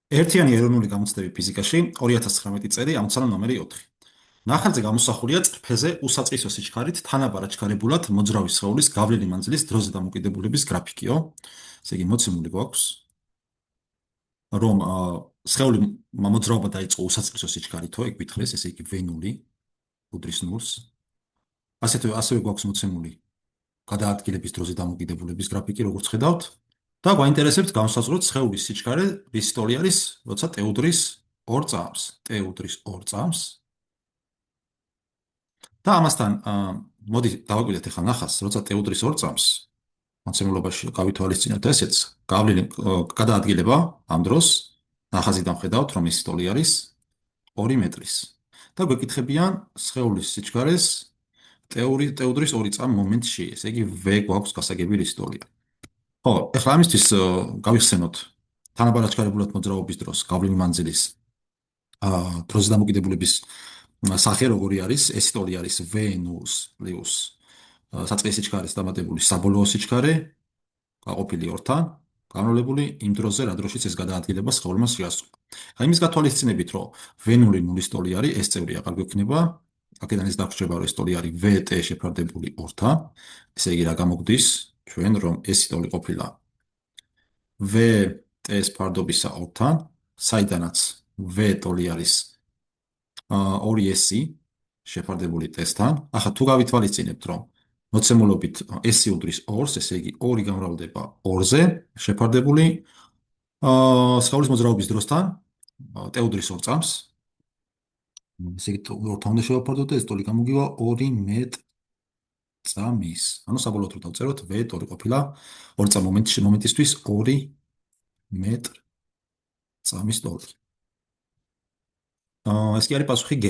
ერთიანი ეროვნული გამოცდები ფიზიკაში 2019 წელი ამოცანა ნომერი 4. ნახატზე გამოსახულია წრფეზე უსაწყისო სიჩქარით თანაბარ აჩქარებულად მოძრავი სხეულის გავლილი მანძილის დროზე დამოკიდებულების გრაფიკიო. ესე იგი მოცემული გვაქვს, რომ სხეული მოძრაობა დაიწყო უსაწყისო სიჩქარითო, ეგ გითხრეს, ესე იგი V0 უდრის ნულს. ასევე გვაქვს მოცემული გადაადგილების დროზე დამოკიდებულების გრაფიკი, როგორც ხედავთ. და გვაინტერესებს განსაზღვროთ სხეულის სიჩქარე, რის ტოლი არის, როცა t უდრის 2 წამს. t უდრის 2 წამს. და ამასთან, მოდი დავაკვირდეთ ახლა ნახატს, როცა t უდრის 2 წამს, მოცემულობაში გავითვალისწინოთ ესეც, გავლილი გადაადგილება ამ დროს ნახაზიდან ხედავთ, რომ ის ტოლი არის 2 მეტრის. და გვეკითხებიან სხეულის სიჩქარეს t უდრის 2 წამ მომენტში, ესე იგი v გვაქვს გასაგები რის ტოლია. ხო, ეხლა ამისთვის გავიხსენოთ თანაბარ აჩქარებულად მოძრაობის დროს გავლილი მანძილის დროზე დამოკიდებულების სახე როგორი არის? ეს ტოლი არის V0 პლუს საწყისი სიჩქარის დამატებული საბოლოო სიჩქარე გაყოფილი 2-თან, განვლებული იმ დროზე, რა დროშიც ეს გადაადგილება სხეულმა შეასრულა. აი იმის გათვალისწინებით, რომ V0 ნულის ტოლი არის, ეს წევრი აღარ გვექნება. აქედან ის დაგვრჩება, რომ ეს ტოლი არის VT შეფარდებული 2-თან. ესე იგი, რა გამოგვდის? ჩვენ რომ ეს ტოლი ყოფილა VT-ს ფარდობისა 2-თან, საიდანაც V ტოლი არის 2S შეფარდებული t-სთან. ახლა თუ გავითვალისწინებთ, რომ მოცემულობით S უდრის 2-ს, ესე იგი 2 გამრავლდება 2-ზე შეფარდებული სხეულის მოძრაობის დროსთან t უდრის 2 წამს. ესე იგი 2-თან უნდა შევაფარდოთ და ეს ტოლი გამოგივა 2 მეტ წამის. ანუ საბოლოოდ რო დავწეროთ, V ტოლი ყოფილა 2 წამ მომენტისთვის 2 მეტ წამის ტოლი. ეს კი არის პასუხი G.